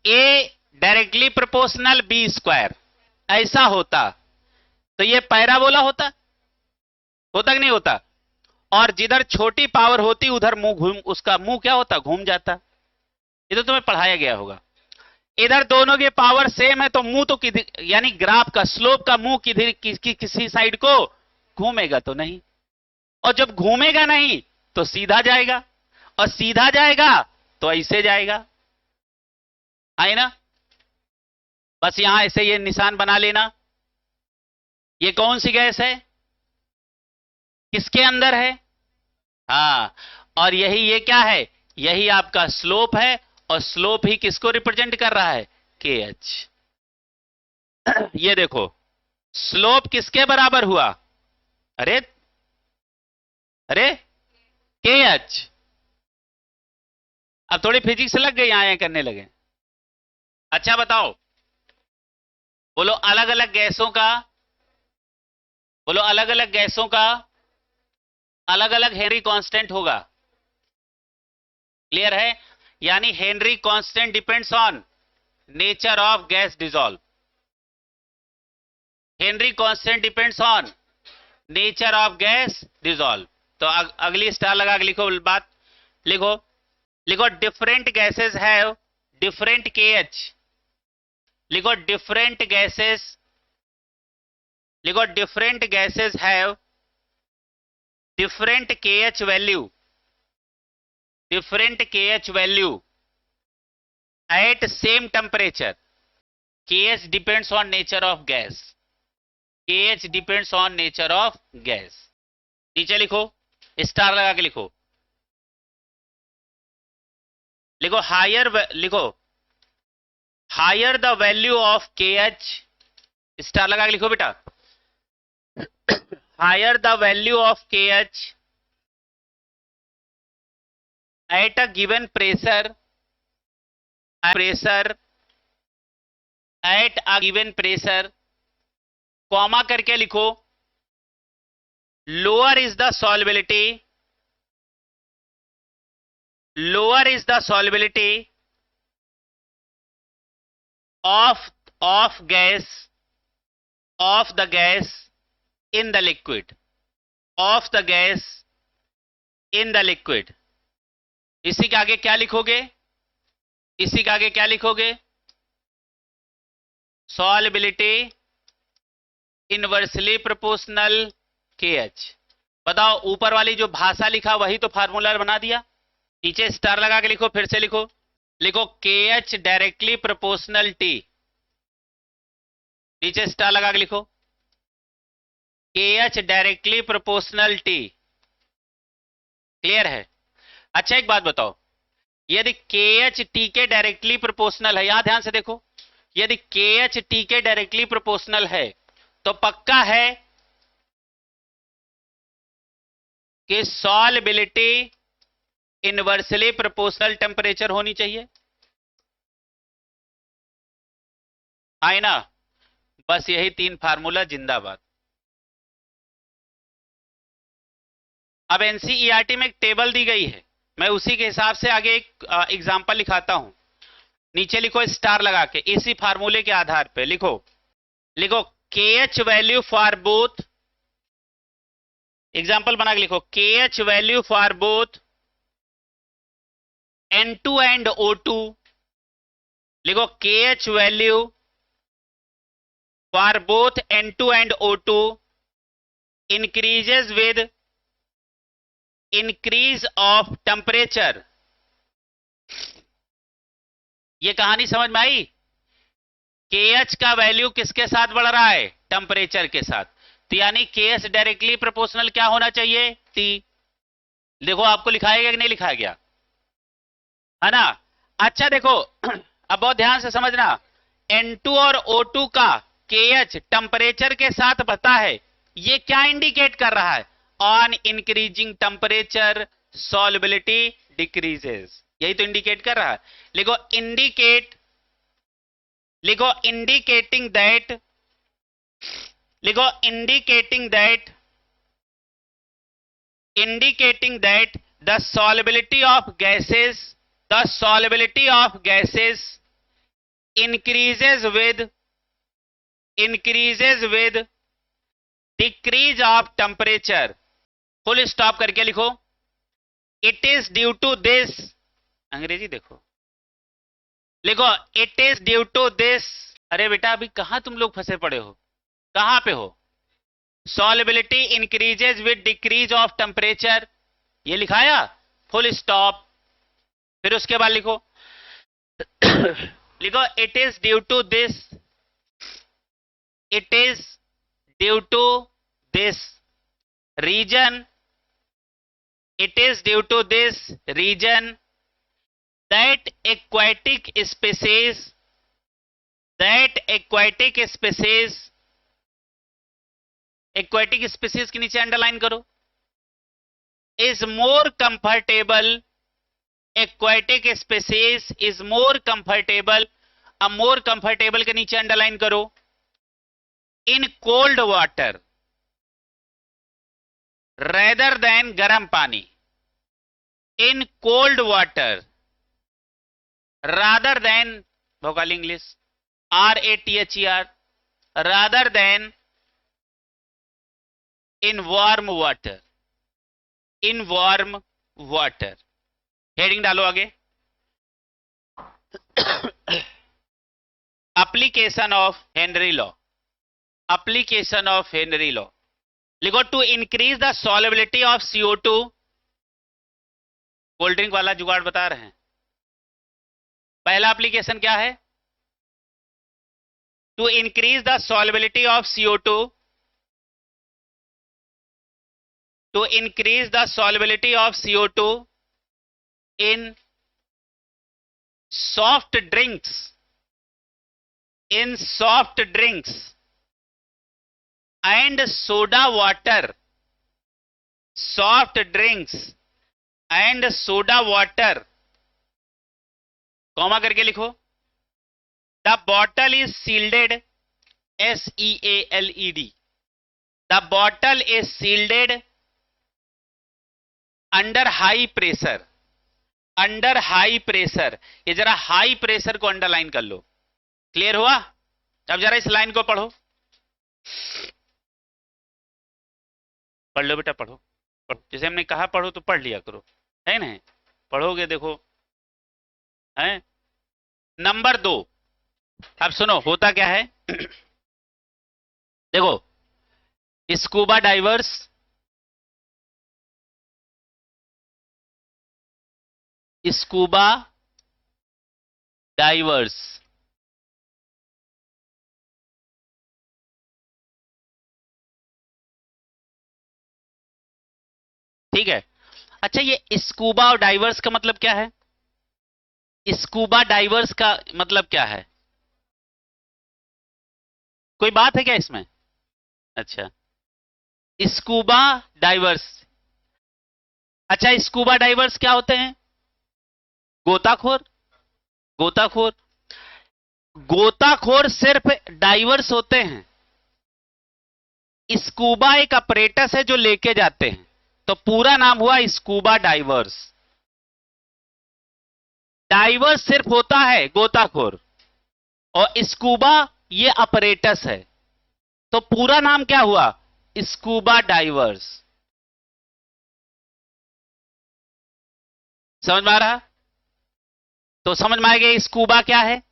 a directly proportional B square, ऐसा होता तो ये पैराबोला होता, होता कि नहीं होता। और जिधर छोटी पावर होती उधर मुंह घूम, उसका मुंह क्या होता, घूम जाता। ये तो तुम्हें पढ़ाया गया होगा। इधर दोनों की पावर सेम है तो मुंह तो यानी ग्राफ का स्लोप का मुंह किधर किसी साइड को घूमेगा तो नहीं, और जब घूमेगा नहीं तो सीधा जाएगा, और सीधा जाएगा तो ऐसे जाएगा, है ना। बस यहां ऐसे ये निशान बना लेना। ये कौन सी गैस है, किसके अंदर है, हाँ, और यही ये क्या है, यही आपका स्लोप है, और स्लोप ही किसको रिप्रेजेंट कर रहा है, के एच। ये देखो स्लोप किसके बराबर हुआ, अरे अरे के एच। अब थोड़ी फिजिक्स लग गई, आए करने लगे। अच्छा बताओ, बोलो अलग अलग गैसों का, बोलो अलग अलग गैसों का अलग अलग हेनरी कांस्टेंट होगा, क्लियर है। यानी Henry constant depends on nature of gas dissolve, Henry constant depends on nature of gas dissolve. तो अगली स्टार लगा के लिखो बात, लिखो, लिखो different gases have different K H, लिखो डिफरेंट गैसेस, लिखो different gases have different K H value, different K H value at same temperature. K H depends on nature of gas, K H depends on nature of gas. नीचे लिखो, स्टार लगा के लिखो, लिखो हायर, लिखो हायर द वैल्यू ऑफ के एच, स्टार लगा के लिखो बेटा, higher the value of KH at a given pressure at a given pressure, comma करके लिखो, lower is the solubility of the gas in the liquid, इसी के आगे क्या लिखोगे? Solubility inversely proportional KH। बताओ, ऊपर वाली जो भाषा लिखा वही तो फार्मूला बना दिया। नीचे स्टार लगा के लिखो, फिर से लिखो KH डायरेक्टली प्रोपोर्शनल T। नीचे स्टार लगा के लिखो KH directly proportional T। Clear है? अच्छा एक बात बताओ, यदि KH T के डायरेक्टली प्रोपोर्शनल है, यहां ध्यान से देखो, यदि KH T के डायरेक्टली प्रोपोर्शनल है तो पक्का है कि सॉल्युबिलिटी इनवर्सली प्रोपोर्शनल टेम्परेचर होनी चाहिए, है ना? बस यही 3 फार्मूला, जिंदाबाद। अब एनसीईआरटी में एक टेबल दी गई है, मैं उसी के हिसाब से आगे एक एग्जांपल लिखाता हूं। नीचे लिखो स्टार लगा के, इसी फार्मूले के आधार पे लिखो KH value for both, example बना के लिखो KH value for both N2 and O2, लिखो KH value for both N2 and O2 increases with increase of temperature। ये कहानी समझ में आई? KH का वैल्यू किसके साथ बढ़ रहा है? टेम्परेचर के साथ। तो यानी KH डायरेक्टली प्रोपोर्शनल क्या होना चाहिए? T। देखो आपको लिखाया गया कि नहीं लिखाया गया, है ना? अच्छा देखो, अब बहुत ध्यान से समझना, N2 और O2 का KH टेम्परेचर के साथ बढ़ता है, ये क्या इंडिकेट कर रहा है? On increasing temperature solubility decreases, यही तो इंडिकेट कर रहा है। लिखो indicating that the solubility of gases increases with decrease of temperature। Full stop करके लिखो, it is due to this, अंग्रेजी देखो, लिखो it is due to this। अरे बेटा अभी कहां तुम लोग फंसे पड़े हो, कहां पे हो? solubility increases with decrease of temperature, ये लिखाया, फुल स्टॉप। फिर उसके बाद लिखो it is due to this region, that aquatic species के नीचे अंडरलाइन करो, is more comfortable, aquatic species is more comfortable, अब more comfortable के नीचे अंडरलाइन करो, in cold water rather than गर्म पानी, in cold water rather than, vocal English, RATHER, rather than in warm water, heading डालो आगे। एप्लीकेशन ऑफ हेनरी लॉ, लिखो to increase the solubility of CO2, cold drink वाला जुगाड़ बता रहे हैं। पहला एप्लीकेशन क्या है? To increase the solubility of CO2, in soft drinks and soda water, soft drinks and soda water, comma करके लिखो। The bottle is sealed, SEALED, the bottle is sealed under high pressure, under high pressure. ये जरा हाई प्रेशर को अंडरलाइन कर लो। क्लियर हुआ? अब जरा इस लाइन को पढ़ो, पढ़ लो बेटा, पढ़ो। जैसे हमने कहा पढ़ो तो पढ़ लिया करो, है ना? पढ़ोगे देखो, है। नंबर 2, अब सुनो होता क्या है। देखो, स्कूबा डाइवर्स, स्कूबा डाइवर्स, ठीक है। अच्छा, ये स्कूबा और डाइवर्स का मतलब क्या है? स्कूबा डाइवर्स का मतलब क्या है? कोई बात है क्या इसमें? अच्छा, स्कूबा डाइवर्स। अच्छा, स्कूबा डाइवर्स क्या होते हैं? गोताखोर। गोताखोर, गोताखोर सिर्फ डाइवर्स होते हैं। स्कूबा एक अपरेटस है जो लेके जाते हैं, तो पूरा नाम हुआ स्कूबा डाइवर्स। डाइवर्स सिर्फ होता है गोताखोर, और स्कूबा ये अपरेटस है, तो पूरा नाम क्या हुआ? Scuba divers. समझ में आ रहा? तो समझ में आ गया स्कूबा क्या है?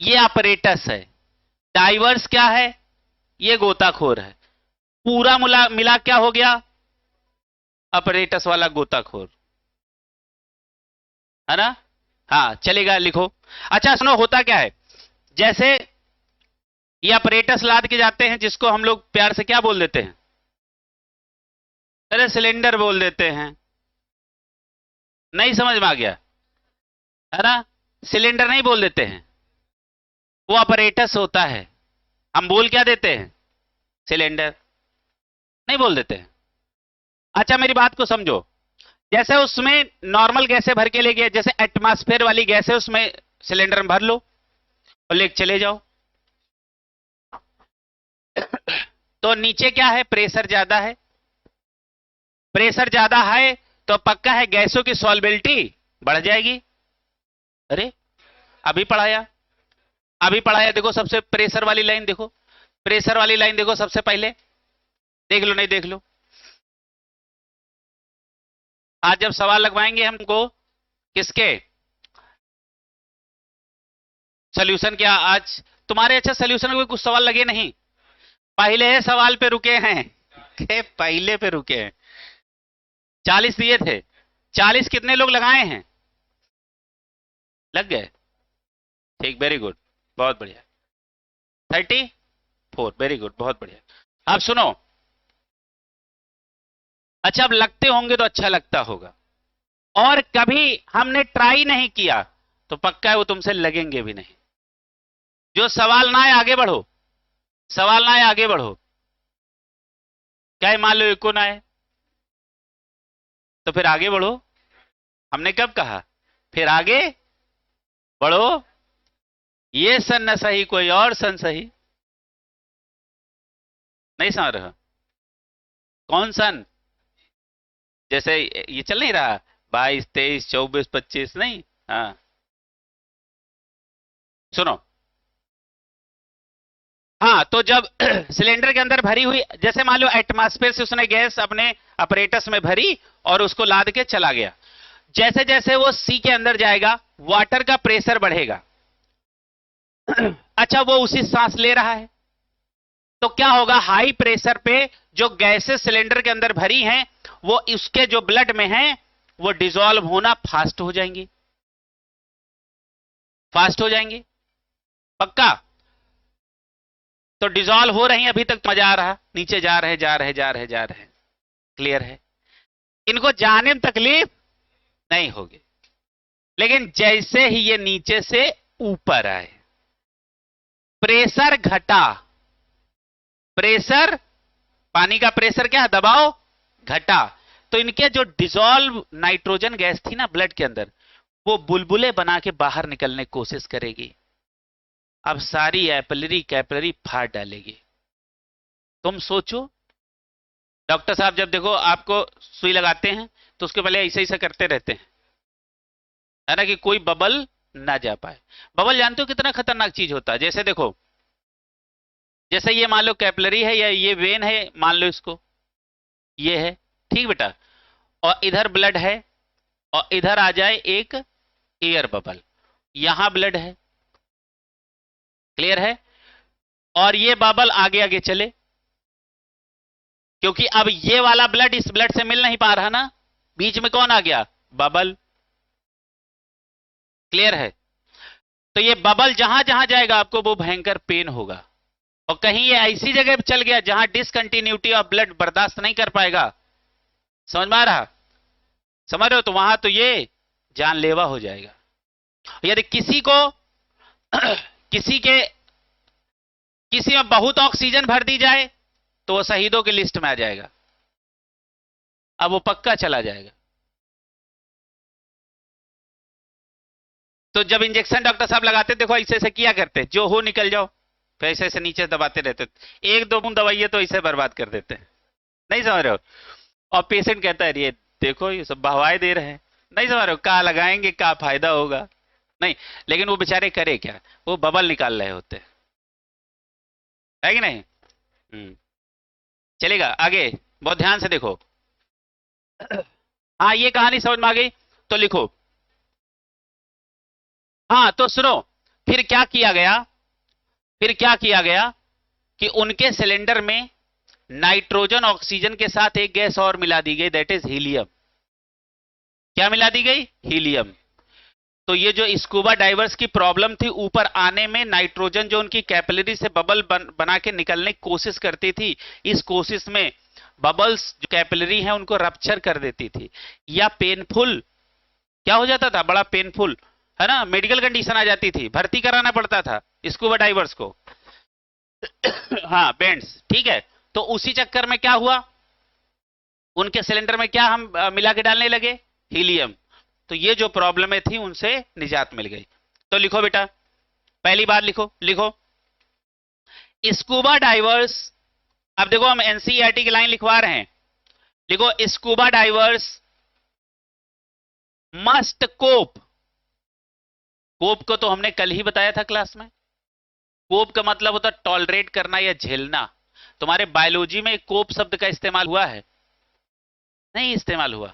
ये अपरेटस है। डाइवर्स क्या है? ये गोताखोर है। पूरा मिला क्या हो गया? अपरेटस वाला गोताखोर, है ना? हाँ चलेगा, लिखो। अच्छा सुनो, होता क्या है, जैसे ये अपरेटस लाद के जाते हैं, जिसको हम लोग प्यार से क्या बोल देते हैं? अरे सिलेंडर बोल देते हैं। नहीं समझ में आ गया, है ना? सिलेंडर नहीं बोल देते हैं, वो अपरेटस होता है। हम बोल क्या देते हैं? सिलेंडर, नहीं बोल देते हैं। अच्छा मेरी बात को समझो, जैसे उसमें नॉर्मल गैसें भर के ले गए, जैसे एटमॉस्फेयर वाली गैसें उसमें सिलेंडर में भर लो और ले चले जाओ, तो नीचे क्या है? प्रेशर ज्यादा है। प्रेशर ज्यादा है तो पक्का है गैसों की सॉल्युबिलिटी बढ़ जाएगी। अरे अभी पढ़ाया, अभी पढ़ाया, देखो सबसे प्रेशर वाली लाइन देखो, प्रेशर वाली लाइन देखो सबसे पहले, देख लो नहीं देख लो। आज जब सवाल लगवाएंगे हमको किसके सोल्यूशन, क्या आज तुम्हारे अच्छा सोल्यूशन में कुछ सवाल लगे नहीं? पहले सवाल पे रुके हैं के पहले पे रुके हैं। 40 दिए थे, 40 कितने लोग लगाए हैं? लग गए, ठीक, वेरी गुड, बहुत बढ़िया। 34, वेरी गुड, बहुत बढ़िया। अब सुनो, अच्छा अब लगते होंगे तो अच्छा लगता होगा, और कभी हमने ट्राई नहीं किया तो पक्का है वो तुमसे लगेंगे भी नहीं। जो सवाल ना आए आगे बढ़ो, सवाल ना आए आगे बढ़ो। क्या मान लो एको ना आए तो फिर आगे बढ़ो। हमने कब कहा फिर आगे बढ़ो? ये सन न सही कोई और सन सही। नहीं समझ रहा? कौन सन? जैसे ये चल नहीं रहा 22, 23, 24, 25, नहीं? हाँ सुनो, हाँ तो जब सिलेंडर के अंदर भरी हुई, जैसे मान लो एटमॉस्फेयर से उसने गैस अपने अपरेटस में भरी और उसको लाद के चला गया, जैसे जैसे वो सी के अंदर जाएगा वाटर का प्रेशर बढ़ेगा। अच्छा वो उसी सांस ले रहा है, तो क्या होगा? हाई प्रेशर पे जो गैसेस सिलेंडर के अंदर भरी हैं वो उसके जो ब्लड में हैं वो डिसॉल्व होना फास्ट हो जाएंगी, फास्ट हो जाएंगी, पक्का। तो डिसॉल्व हो रही हैं, अभी तक मजा आ रहा, नीचे जा रहे जा रहे जा रहे जा रहे, क्लियर है? इनको जाने में तकलीफ नहीं होगी, लेकिन जैसे ही ये नीचे से ऊपर आए, प्रेशर घटा, प्रेशर, पानी का प्रेशर क्या है, दबाव घटा। तो इनके जो डिसॉल्व नाइट्रोजन गैस थी ना ब्लड के अंदर, वो बुलबुले बना के बाहर निकलने की कोशिश करेगी। अब सारी एपिलरी कैपिलरी फाड़ डालेगी। तुम सोचो, डॉक्टर साहब जब देखो आपको सुई लगाते हैं तो उसके पहले ऐसे ऐसे करते रहते हैं, है ना, कि कोई बबल ना जा पाए। बबल जानते हो कितना खतरनाक चीज होता है? जैसे देखो, जैसे ये मान लो कैपिलरी है या ये वेन है, मान लो इसको, ये है, ठीक बेटा, और इधर ब्लड है, और इधर आ जाए एक एयर बबल, यहां ब्लड है, क्लियर है, और ये बबल आगे आगे चले, क्योंकि अब ये वाला ब्लड इस ब्लड से मिल नहीं पा रहा ना, बीच में कौन आ गया, बबल, क्लियर है। तो ये बबल जहां जहां जाएगा आपको वो भयंकर पेन होगा, और कहीं ये ऐसी जगह पे चल गया जहां डिसकंटिन्यूटी ऑफ ब्लड बर्दाश्त नहीं कर पाएगा, समझ में आ रहा, समझ रहे हो, तो वहां तो ये जानलेवा हो जाएगा। यदि किसी को किसी में बहुत ऑक्सीजन भर दी जाए तो वो शहीदों की लिस्ट में आ जाएगा, अब वो पक्का चला जाएगा। तो जब इंजेक्शन डॉक्टर साहब लगाते देखो ऐसे ऐसे किया करते, जो हो निकल जाओ, फिर ऐसे ऐसे नीचे दबाते रहते, एक दो बूंद दवाइए तो इसे बर्बाद कर देते, नहीं समझ रहे हो। और पेशेंट कहता है ये देखो ये सब बहवाए दे रहे हैं, नहीं समझ रहे हो, कहाँ लगाएंगे, क्या फायदा होगा, नहीं, लेकिन वो बेचारे करे क्या, वो बबल निकाल रहे होते, है कि नहीं। चलेगा आगे, बहुत ध्यान से देखो। हाँ ये कहानी समझ में आ गई तो लिखो। हाँ तो सुनो, फिर क्या किया गया, फिर क्या किया गया कि उनके सिलेंडर में नाइट्रोजन ऑक्सीजन के साथ एक गैस और मिला दी गई, दैट इज हीलियम। क्या मिला दी गई, हीलियम। तो ये जो स्कूबा डाइवर्स की प्रॉब्लम थी ऊपर आने में, नाइट्रोजन जो उनकी कैपिलरी से बबल बना के निकलने की कोशिश करती थी, इस कोशिश में बबल्स जो कैपिलरी है उनको रप्चर कर देती थी, या पेनफुल क्या हो जाता था, बड़ा पेनफुल, है ना, मेडिकल कंडीशन आ जाती थी, भर्ती कराना पड़ता था स्कूबा डाइवर्स को। हाँ बेंड्स, ठीक है। तो उसी चक्कर में क्या हुआ, उनके सिलेंडर में क्या हम मिला के डालने लगे, हीलियम। तो ये जो प्रॉब्लमें थी उनसे निजात मिल गई। तो लिखो बेटा, पहली बार लिखो, लिखो स्कूबा डाइवर्स। अब देखो हम एनसीईआरटी की लाइन लिखवा रहे हैं, लिखो स्कूबा डाइवर्स मस्ट कोप। कोप को तो हमने कल ही बताया था क्लास में, कोप का मतलब होता है टॉलरेट करना या झेलना। तुम्हारे बायोलॉजी में कोप शब्द का इस्तेमाल हुआ है, नहीं इस्तेमाल हुआ।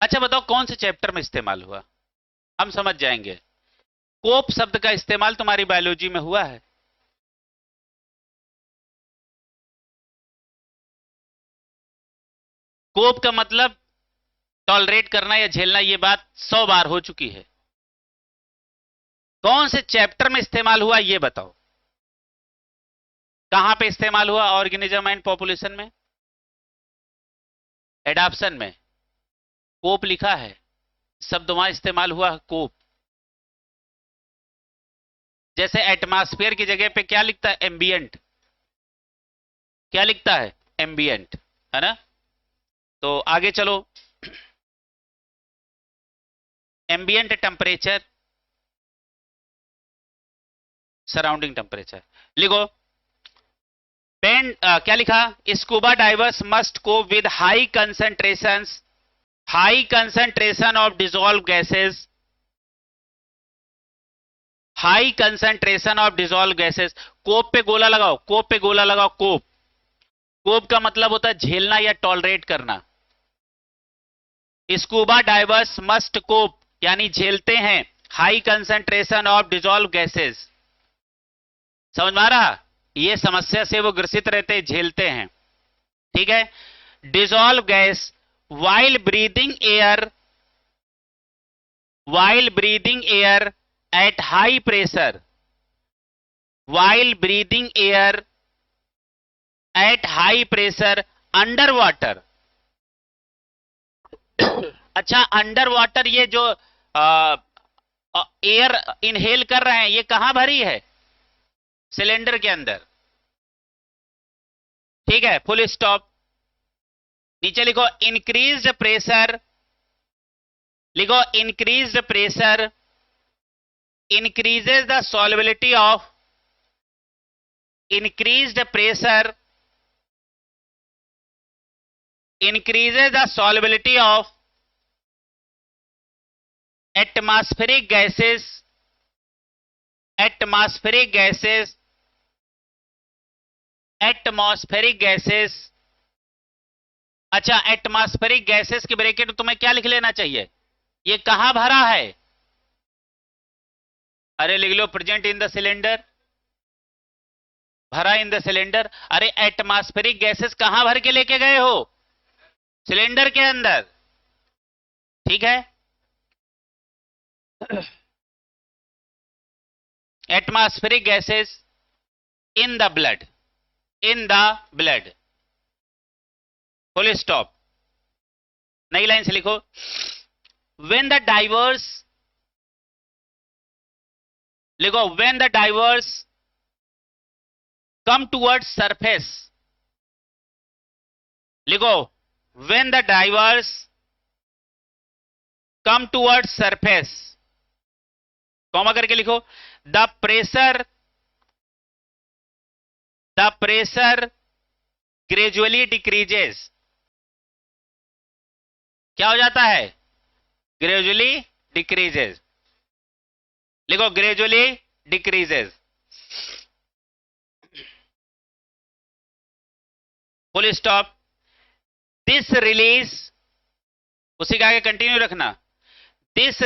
अच्छा बताओ कौन से चैप्टर में इस्तेमाल हुआ, हम समझ जाएंगे। कोप शब्द का इस्तेमाल तुम्हारी बायोलॉजी में हुआ है, कोप का मतलब टॉलरेट करना या झेलना, ये बात 100 बार हो चुकी है। कौन से चैप्टर में इस्तेमाल हुआ ये बताओ, कहां पे इस्तेमाल हुआ, ऑर्गेनिज्म एंड पॉपुलेशन में, एडाप्शन में कोप लिखा है, शब्द वहां इस्तेमाल हुआ कोप। जैसे एटमॉस्फेयर की जगह पे क्या लिखता है, एम्बियंट, क्या लिखता है, एम्बियंट, है ना। तो आगे चलो, एम्बियंट टेम्परेचर, सराउंडिंग टेम्परेचर, लिखो पेन क्या लिखा, scuba divers must cope with high concentration of dissolve gases, high concentration of dissolve gases. Cope पे गोला लगाओ, कोप पे गोला लगाओ, कोप, कोप का मतलब होता है झेलना या टॉलरेट करना। स्कूबा डाइवर्स मस्ट कोप यानी झेलते हैं high concentration of dissolve gases, समझ में आ रहा, ये समस्या से वो ग्रसित रहते हैं, झेलते हैं, ठीक है। Dissolve gas while breathing air at high pressure, while breathing air at high pressure under water। अच्छा अंडर वाटर ये जो एयर इनहेल कर रहे हैं ये कहां भरी है, सिलेंडर के अंदर, ठीक है, फुल स्टॉप। नीचे लिखो इंक्रीज्ड प्रेशर, लिखो increased pressure increases the solubility of, increased pressure increases the solubility of atmospheric gases, atmospheric gases, atmospheric gases। अच्छा, एटमॉस्फेरिक गैसेस की ब्रैकेट में तुम्हें क्या लिख लेना चाहिए? ये कहां भरा है? अरे लिख लो प्रेजेंट इन द सिलेंडर, भरा इन द सिलेंडर। अरे एटमॉस्फेरिक गैसेस कहां भर के लेके गए हो? सिलेंडर के अंदर, ठीक है। Atmospheric gases in the blood, in the blood, full stop. नई लाइन से लिखो, व्हेन द डाइवर्स, लिखो when the divers come towards surface, लिखो when the divers come towards surface, comma करके लिखो, द प्रेशर ग्रेजुअली डिक्रीजेस। क्या हो जाता है? ग्रेजुअली डिक्रीजेस, लिखो gradually decreases, full stop. This release, उसी का आगे कंटिन्यू रखना, this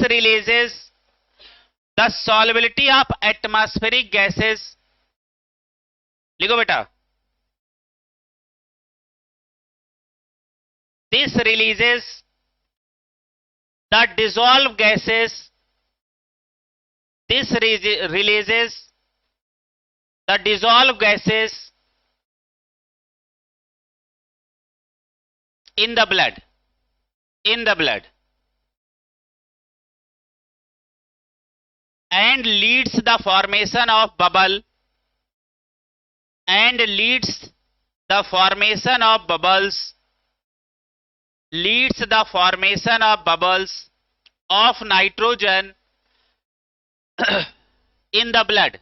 releases the solubility of atmospheric gases, लिखो बेटा, this releases the dissolve gases, this releases the dissolve gases in the blood, in the blood, and leads the formation of bubble, and leads the formation of bubbles, leads the formation of bubbles of nitrogen in the blood,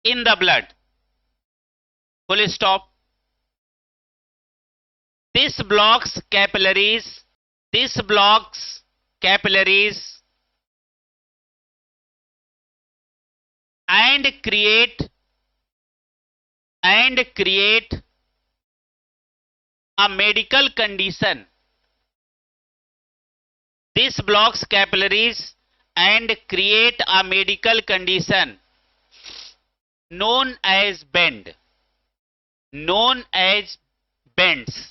in the blood, full stop। This blocks capillaries, this blocks capillaries and create a medical condition. This blocks capillaries and create a medical condition known as bend, known as bends।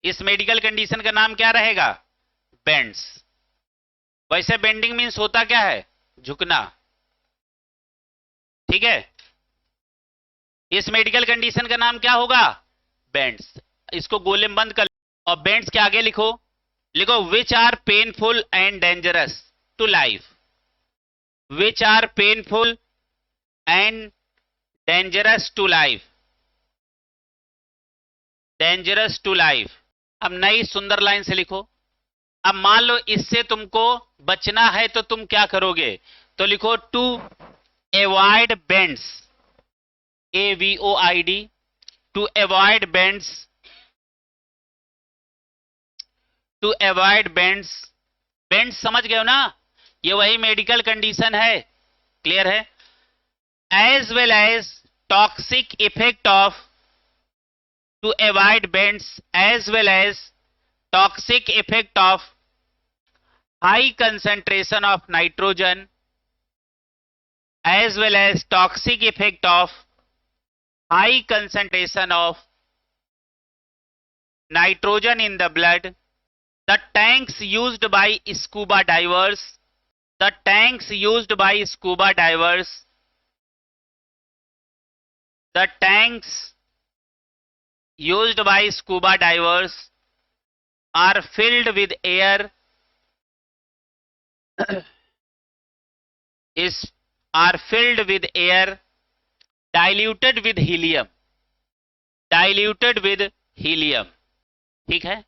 इस मेडिकल कंडीशन का नाम क्या रहेगा? बेंड्स। वैसे बेंडिंग मीन्स होता क्या है? झुकना, ठीक है। इस मेडिकल कंडीशन का नाम क्या होगा? बेंड्स। इसको गोले में बंद कर, और बेंड्स के आगे लिखो, लिखो which are painful and dangerous to life, which are painful and dangerous to life, dangerous to life. अब नई सुंदर लाइन से लिखो। अब मान लो इससे तुमको बचना है तो तुम क्या करोगे? तो लिखो to avoid bends, AVOID, to avoid bends, to avoid bends. Bends समझ गए हो ना? ये वही मेडिकल कंडीशन है, क्लियर है? As well as toxic effect of, to avoid bends, as well as toxic effect of high concentration of nitrogen, as well as toxic effect of high concentration of nitrogen in the blood. The tanks used by scuba divers, the tanks used by scuba divers, the tanks used by scuba divers are filled with air इस are filled with air diluted with helium, diluted with helium, ठीक है।